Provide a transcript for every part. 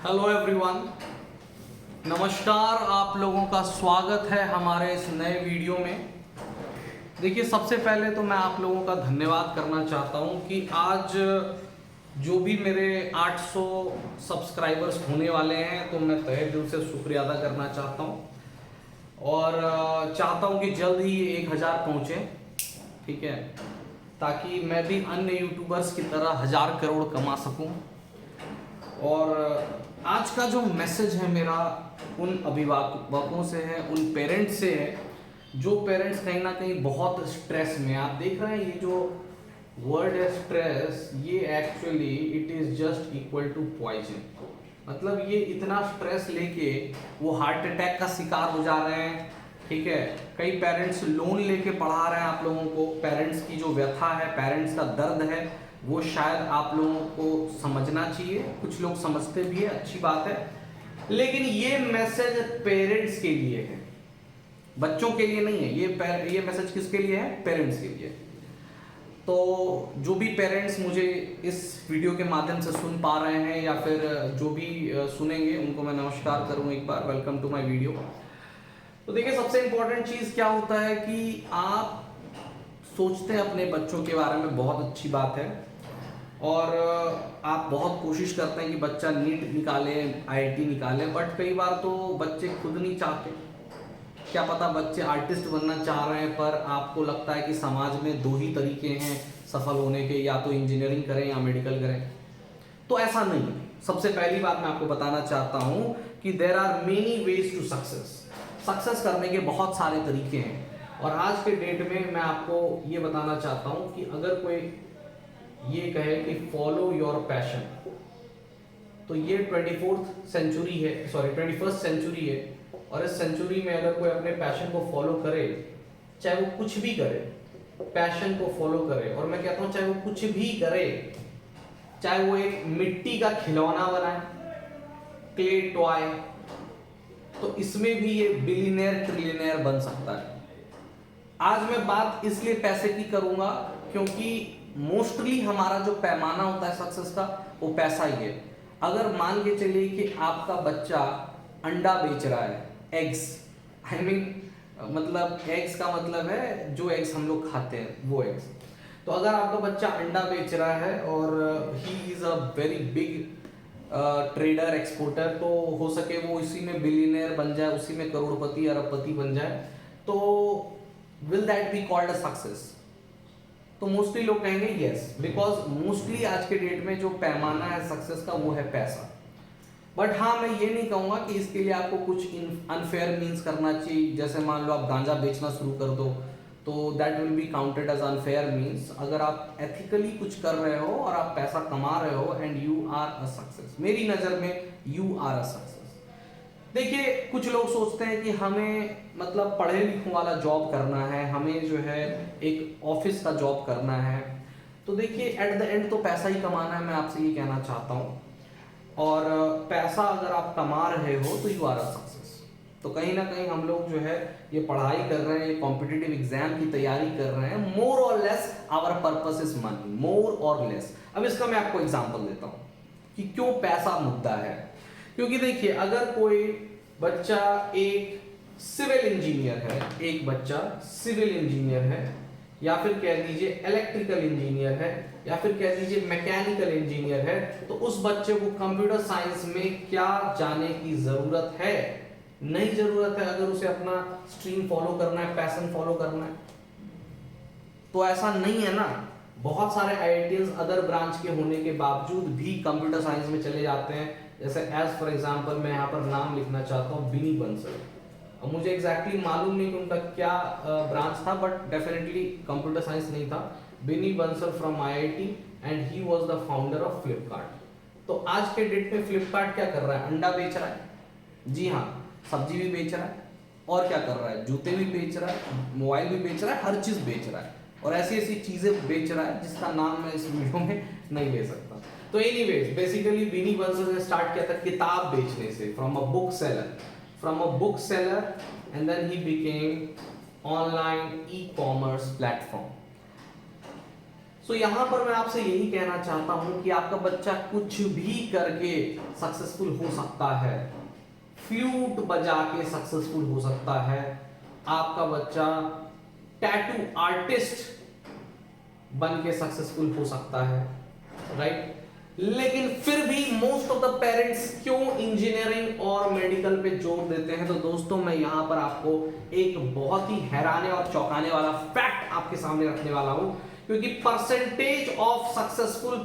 Hello everyone, नमस्कार। आप लोगों का स्वागत है हमारे इस नए वीडियो में। देखिए, सबसे पहले तो मैं आप लोगों का धन्यवाद करना चाहता हूं कि आज जो भी मेरे 800 सब्सक्राइबर्स होने वाले हैं, तो मैं तहे दिल से शुक्रिया अदा करना चाहता हूं और चाहता हूं कि जल्द ही 1000 पहुंचे, ठीक है, ताकि मैं भी अन्य यूट्यूबर्स की तरह 1000 करोड़ कमा सकूं। और आज का जो मैसेज है मेरा उन अभिभावकों से है, उन पेरेंट्स से है जो पेरेंट्स कहीं ना कहीं बहुत स्ट्रेस में। आप देख रहे हैं ये जो वर्ड है स्ट्रेस, ये actually it is just equal to poison. मतलब ये इतना स्ट्रेस लेके वो हार्ट अटैक का शिकार हो जा रहे हैं, ठीक है। कई पेरेंट्स लोन लेके पढ़ा रहे हैं आप लोगों को। पेरेंट्स की जो व्यथा है, पेरेंट्स का दर्द है, वो शायद आप लोगों को समझना चाहिए। कुछ लोग समझते भी है, अच्छी बात है, लेकिन ये मैसेज पेरेंट्स के लिए है, बच्चों के लिए नहीं है। ये मैसेज किसके लिए है? पेरेंट्स के लिए। तो जो भी पेरेंट्स मुझे इस वीडियो के माध्यम से सुन पा रहे हैं या फिर जो भी सुनेंगे, उनको मैं नमस्कार करूं एक बार, वेलकम टू माय वीडियो। तो देखिए, सबसे इंपॉर्टेंट चीज क्या होता है कि आप सोचते हैं अपने बच्चों के बारे में, बहुत अच्छी बात है, और आप बहुत कोशिश करते हैं कि बच्चा नीट निकाले, आईआईटी निकाले, बट कई बार तो बच्चे खुद नहीं चाहते। क्या पता बच्चे आर्टिस्ट बनना चाह रहे हैं, पर आपको लगता है कि समाज में दो ही तरीके हैं सफल होने के, या तो इंजीनियरिंग करें या मेडिकल करें। तो ऐसा नहीं है। सबसे पहली बात मैं आपको बताना चाहता हूं कि there are many ways to success. Success करने के बहुत सारे तरीके हैं, और आज के डेट में मैं आपको ये बताना चाहता हूं कि अगर कोई ये कहे कि फॉलो योर पैशन, तो ये 21st सेंचुरी है, और इस सेंचुरी में अगर कोई अपने पैशन को फॉलो करे, चाहे वो कुछ भी करे, पैशन को फॉलो करे, और मैं कहता हूं चाहे वो कुछ भी करे, चाहे वो एक मिट्टी का खिलौना बनाए, क्ले टॉय, तो इसमें भी ये बिलियनियर ट्रिलियनियर बन सकता है। आज मैं बात इसलिए पैसे की करूंगा क्योंकि मोस्टली हमारा जो पैमाना होता है सक्सेस का, वो पैसा ही है। अगर मान के चलिए कि आपका बच्चा अंडा बेच रहा है, एग्स, मतलब एग्स का मतलब है जो एग्स हम लोग खाते हैं, वो एग्स। तो अगर आपका बच्चा अंडा बेच रहा है और he is a very big trader, exporter, तो हो सके वो इसी में बिलियनियर बन जाए, उसी में करोड़पति अरबपति बन जाए, तो will that be called a success? तो मोस्टली लोग कहेंगे यस, बिकॉज मोस्टली आज के डेट में जो पैमाना है सक्सेस का, वो है पैसा। बट हाँ, मैं ये नहीं कहूंगा कि इसके लिए आपको कुछ अनफेयर मीन्स करना चाहिए। जैसे मान लो आप गांजा बेचना शुरू कर दो, तो that will be counted as unfair means. अगर आप एथिकली कुछ कर रहे हो और आप पैसा कमा रहे हो, and you are a success, मेरी नजर में यू आर अ सक्सेस। देखिए, कुछ लोग सोचते हैं कि हमें मतलब पढ़े लिखों वाला जॉब करना है, हमें जो है एक ऑफिस का जॉब करना है। तो देखिए, एट द एंड तो पैसा ही कमाना है, मैं आपसे ये कहना चाहता हूँ। और पैसा अगर आप कमा रहे हो तो यू आर अ सक्सेस। तो कहीं ना कहीं हम लोग जो है ये पढ़ाई कर रहे हैं, ये कॉम्पिटिटिव एग्जाम की तैयारी कर रहे हैं, मोर और less our purpose is money, more और लेस। अब इसका मैं आपको एग्जांपल देता हूँ कि क्यों पैसा मुद्दा है। क्योंकि देखिए, अगर कोई बच्चा एक सिविल इंजीनियर है, एक बच्चा सिविल इंजीनियर है, या फिर कह दीजिए इलेक्ट्रिकल इंजीनियर है, या फिर कह दीजिए मैकेनिकल इंजीनियर है, तो उस बच्चे को कंप्यूटर साइंस में क्या जाने की जरूरत है? नहीं जरूरत है, अगर उसे अपना स्ट्रीम फॉलो करना है, पैशन फॉलो करना है। तो ऐसा नहीं है ना। बहुत सारे आईआईटीज अदर ब्रांच के होने के बावजूद भी कंप्यूटर साइंस में चले जाते हैं। जैसे एज फॉर एग्जांपल मैं यहाँ पर नाम लिखना चाहता हूँ, बिनी बंसल। अब मुझे एग्जैक्टली मालूम नहीं कि उनका क्या ब्रांच था, बट डेफिनेटली कंप्यूटर साइंस नहीं था। बिनी Bansal from IIT, and he was the founder of Flipkart. तो आज के डेट में फ्लिपकार्ट क्या कर रहा है? अंडा बेच रहा है, जी हाँ, सब्जी भी बेच रहा है, और क्या कर रहा है? जूते भी बेच रहा है, मोबाइल भी बेच रहा है, हर चीज बेच रहा है, और ऐसी ऐसी चीजें बेच रहा है जिसका नाम मैं इस वीडियो में नहीं ले सकता। तो एनीवेज, बेसिकली बिनी बंसल ने स्टार्ट किया था किताब बेचने से, from a book seller, and then he became online e-commerce platform. So यहाँ पर मैं आपसे यही कहना चाहता हूं कि आपका बच्चा कुछ भी करके सक्सेसफुल हो सकता है, फ्लूट बजा के सक्सेसफुल हो सकता है, आपका बच्चा टैटू आर्टिस्ट बन के सक्सेसफुल हो सकता है, राइट। लेकिन फिर भी मोस्ट ऑफ द पेरेंट्स क्यों इंजीनियरिंग और मेडिकल पे जोर देते हैं? तो दोस्तों मैं यहां पर आपको एक बहुत ही हैराने और चौंकाने वाला फैक्ट आपके सामने रखने वाला हूं, क्योंकि परसेंटेज ऑफ सक्सेसफुल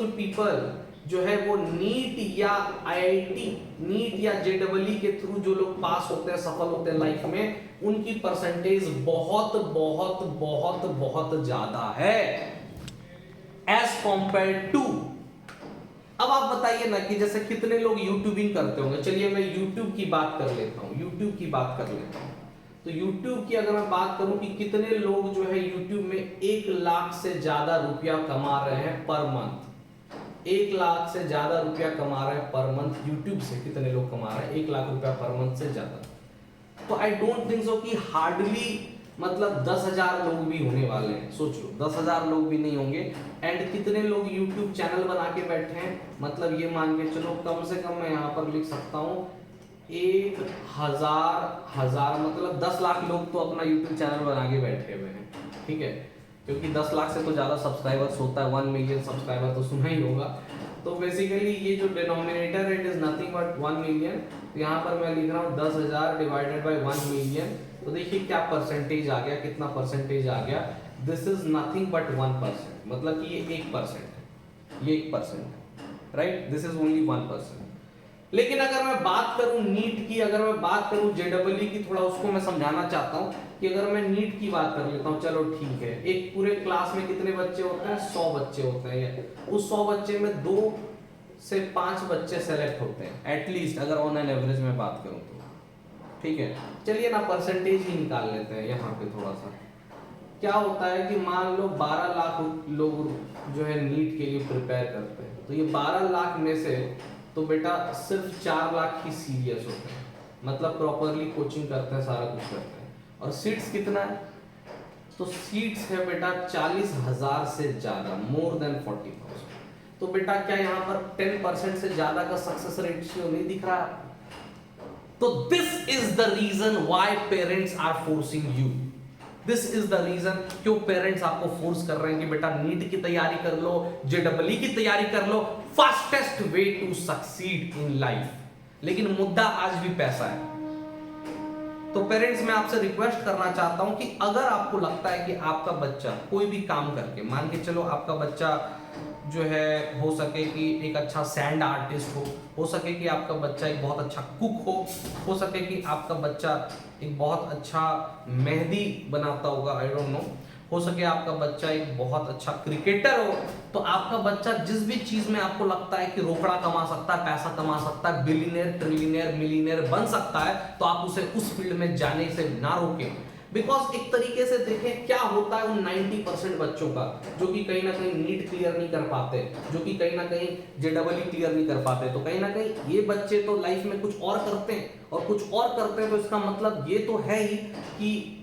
पीपल जो है वो नीट या आईआईटी, नीट या जेडबलई के थ्रू जो लोग पास होते हैं, सफल होते हैं लाइफ में, उनकी परसेंटेज बहुत बहुत बहुत बहुत ज्यादा है एज कंपेयर टू। अब आप बताइए ना कि जैसे कितने लोग यूट्यूबिंग करते होंगे। चलिए मैं यूट्यूब की बात कर लेता हूं, तो यूट्यूब की अगर मैं बात करूं कि कितने लोग जो है यूट्यूब में 1 लाख से ज्यादा रुपया कमा रहे हैं पर मंथ, 1 लाख से ज्यादा रुपया कमा रहे हैं पर मंथ यूट्यूब से। कितने लोग कमा रहे हैं 1 लाख रुपया पर मंथ से ज्यादा? तो आई डोंट थिंक सो कि हार्डली मतलब 10,000 लोग भी होने वाले हैं। सोच लो 10,000 लोग भी नहीं होंगे। एंड कितने लोग यूट्यूब चैनल बना के बैठे हैं, मतलब ये मान के चलो कम से कम मैं यहाँ पर लिख सकता हूँ 1,000 मतलब 10 लाख लोग तो अपना यूट्यूब चैनल बना के बैठे हुए हैं, ठीक है, क्योंकि 10 लाख से तो ज्यादा सब्सक्राइबर्स होता है, 1 मिलियन सब्सक्राइबर तो सुना ही होगा। तो बेसिकली ये जो denominator it is nothing but 1 million. तो यहाँ पर मैं लिख रहा हूँ 10,000 डिवाइडेड बाय 1 मिलियन। तो देखिए क्या परसेंटेज आ गया, कितना परसेंटेज आ गया। दिस इज नथिंग बट 1%, मतलब कि ये 1% है, ये 1% है, राइट। This is only 1%। लेकिन अगर मैं बात करूं नीट की, अगर मैं बात करूं जेडबलई की, थोड़ा उसको मैं समझाना चाहता हूं कि अगर मैं नीट की बात कर लेता हूं, चलो ठीक है, एक पूरे क्लास में कितने बच्चे होते हैं? 100 बच्चे होते हैं। उस 100 बच्चे में 2 से 5 बच्चे सेलेक्ट होते हैं एटलीस्ट, अगर ऑन एन एवरेज में बात करूं तो, ठीक है। चलिए ना परसेंटेज ही निकाल लेते हैं यहाँ पे थोड़ा सा। क्या होता है कि मान लो 12 लाख लोग जो है नीट के लिए प्रिपेयर करते हैं, तो ये 12 लाख में से तो बेटा सिर्फ 4 लाख ही सीरियस होते हैं, मतलब प्रॉपरली कोचिंग करते हैं, सारा कुछ करते हैं। और सीट्स कितना है? तो सीट्स है बेटा 40,000 से ज्यादा, मोर देन 40,000। तो बेटा क्या यहाँ पर 10% से ज्यादा का सक्सेस रेशियो नहीं दिख रहा है? तो this is the reason why parents are forcing you, this is the reason क्यों पेरेंट्स आपको फोर्स कर रहे हैं कि बेटा नीट की तैयारी कर लो, जेडबलई की तैयारी कर लो, fastest way to succeed in life. लेकिन मुद्दा आज भी पैसा है। तो पेरेंट्स मैं आपसे रिक्वेस्ट करना चाहता हूं कि अगर आपको लगता है कि आपका बच्चा कोई भी काम करके, मान के चलो आपका बच्चा जो है हो सके कि एक अच्छा सैंड आर्टिस्ट हो सके कि आपका बच्चा एक बहुत अच्छा कुक हो सके कि आपका बच्चा एक बहुत अच्छा मेहंदी बनाता होगा, आई डोंट नो, हो सके आपका बच्चा एक बहुत अच्छा क्रिकेटर हो। तो आपका बच्चा जिस भी चीज में आपको लगता है कि रोकड़ा कमा सकता है, पैसा कमा सकता है, बिलियनियर, ट्रिलियनियर, मिलियनियर बन सकता है, तो आप उसे उस फील्ड में जाने से ना रोकें। बिकॉज एक तरीके से देखें क्या होता है उन 90% बच्चों का जो कि कहीं ना कहीं नीट क्लियर नहीं कर पाते, जो कि कहीं ना कहीं जेडबलई क्लियर नहीं कर पाते। तो कहीं ना कहीं ये बच्चे तो लाइफ में कुछ और करते हैं, और कुछ और करते हैं तो इसका मतलब ये तो है ही कि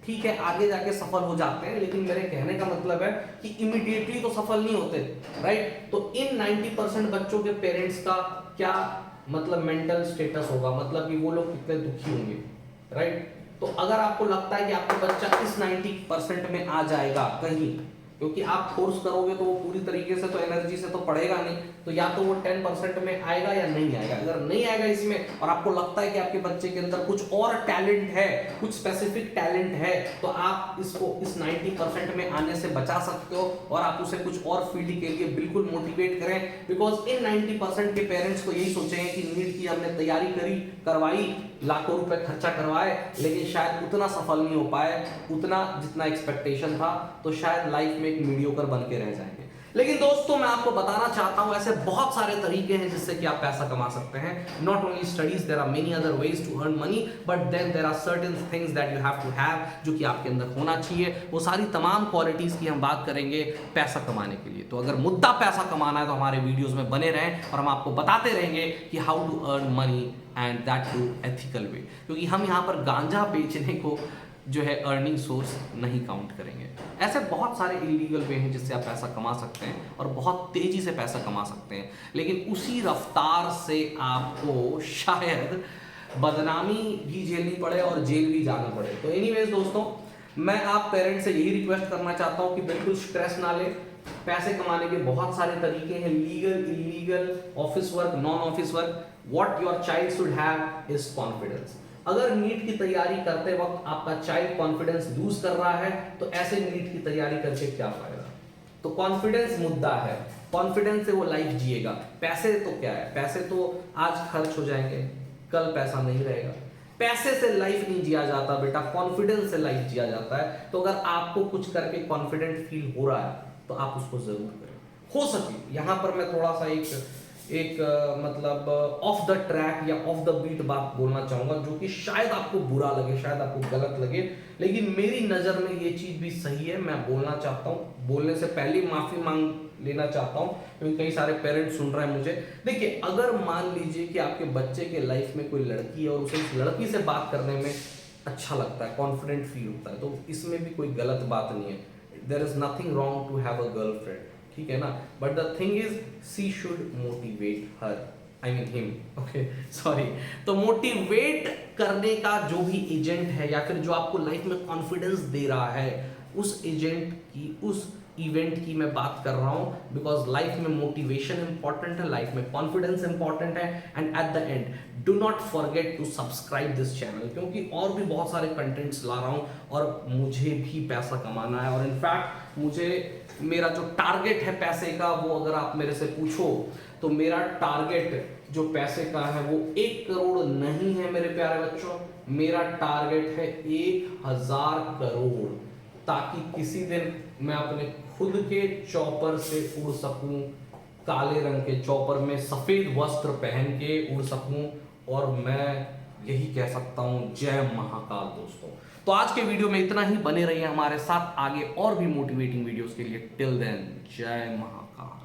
ठीक है आगे जाके सफल हो जाते हैं। लेकिन मेरे कहने का मतलब है कि इमीडिएटली तो सफल नहीं होते, राइट। तो इन 90% बच्चों के पेरेंट्स का क्या मतलब मेंटल स्टेटस होगा, मतलब कि वो लोग कितने दुखी होंगे, राइट। तो अगर आपको लगता है कि आपका बच्चा इस 90% में आ जाएगा कहीं, क्योंकि आप फोर्स करोगे तो वो पूरी तरीके से तो एनर्जी से तो पढ़ेगा नहीं, तो या तो वो 10% में आएगा या नहीं आएगा। अगर नहीं आएगा इसमें और आपको लगता है कि आपके बच्चे के अंदर कुछ और टैलेंट है, कुछ स्पेसिफिक टैलेंट है, तो आप इसको इस 90% में आने से बचा सकते हो और आप उसे कुछ और फील्ड के लिए बिल्कुल मोटिवेट करें। बिकॉज इन 90% के पेरेंट्स को यही सोचेंगे कि नीट की हमने तैयारी करवाई, लाखों रुपए खर्चा करवाए, लेकिन शायद उतना सफल नहीं हो पाए, उतना जितना एक्सपेक्टेशन था, तो शायद लाइफ में एक मीडियोकर बन के रह जाएंगे। लेकिन दोस्तों मैं आपको बताना चाहता हूं ऐसे बहुत सारे तरीके हैं जिससे कि आप पैसा कमा सकते हैं। Not only studies, there are many other ways to earn money, but then there are certain things that you have to have, जो कि आपके अंदर होना चाहिए। वो सारी तमाम क्वालिटीज की हम बात करेंगे पैसा कमाने के लिए। तो अगर मुद्दा पैसा कमाना है तो हमारे वीडियोस में बने रहें और हम आपको बताते रहेंगे कि how to earn money and that too ethical way. क्योंकि हम यहाँ पर गांजा बेचने को जो है अर्निंग सोर्स नहीं काउंट करेंगे। ऐसे बहुत सारे इलीगल वे हैं जिससे आप पैसा कमा सकते हैं और बहुत तेजी से पैसा कमा सकते हैं, लेकिन उसी रफ्तार से आपको शायद बदनामी भी झेलनी पड़े और जेल भी जाना पड़े। तो एनीवेज दोस्तों, मैं आप पेरेंट्स से यही रिक्वेस्ट करना चाहता हूं कि बिल्कुल स्ट्रेस ना ले। पैसे कमाने के बहुत सारे तरीके हैं, legal, illegal, office work, non office work. What your child should have is confidence. अगर नीट की तैयारी करते वक्त आपका चाइल्ड कॉन्फिडेंस लूज कर रहा है तो ऐसे नीट की तैयारी करके क्या फायदा। तो कॉन्फिडेंस मुद्दा है, कॉन्फिडेंस से वो लाइफ जिएगा। पैसे तो क्या है, पैसे तो आज खर्च हो जाएंगे, कल पैसा नहीं रहेगा। पैसे से लाइफ नहीं जिया जाता बेटा, कॉन्फिडेंस से लाइफ जिया जाता है। तो अगर आपको कुछ करके कॉन्फिडेंट फील हो रहा है तो आप उसको जरूर करें। हो सके यहां पर मैं थोड़ा सा मतलब ऑफ द ट्रैक या ऑफ द बीट बात बोलना चाहूंगा, जो कि शायद आपको बुरा लगे, शायद आपको गलत लगे, लेकिन मेरी नजर में ये चीज भी सही है। मैं बोलना चाहता हूं, बोलने से पहले माफी मांग लेना चाहता हूं क्योंकि कई सारे पेरेंट्स सुन रहे हैं मुझे। देखिए, अगर मान लीजिए कि आपके बच्चे के लाइफ में कोई लड़की है और उसे उस लड़की से बात करने में अच्छा लगता है, कॉन्फिडेंट फील होता है, तो इसमें भी कोई गलत बात नहीं है। There is nothing wrong to have a girlfriend, ठीक है ना। But the thing is she should motivate her, I mean him, okay sorry. तो मोटिवेट करने का जो भी एजेंट है या फिर जो आपको लाइफ में कॉन्फिडेंस दे रहा है, उस एजेंट की, उस इवेंट की मैं बात कर रहा हूं। बिकॉज लाइफ में मोटिवेशन इंपॉर्टेंट है, लाइफ में कॉन्फिडेंस इंपॉर्टेंट है। And at the end do not forget to subscribe this channel, क्योंकि और भी बहुत सारे कंटेंट्स ला रहा हूं और मुझे भी पैसा कमाना है। और इनफैक्ट मुझे मेरा जो टारगेट है पैसे का, वो अगर आप मेरे से पूछो तो मेरा टारगेट जो पैसे का है वो 1 करोड़ नहीं है मेरे प्यारे बच्चों, मेरा टारगेट है 1000 करोड़, ताकि किसी दिन मैं अपने खुद के चॉपर से उड़ सकूं, काले रंग के चॉपर में सफेद वस्त्र पहन के उड़ सकूं, और मैं यही कह सकता हूं जय महाकाल दोस्तों। तो आज के वीडियो में इतना ही, बने रहिए हमारे साथ आगे और भी मोटिवेटिंग वीडियोस के लिए। टिल देन, जय महाकाल।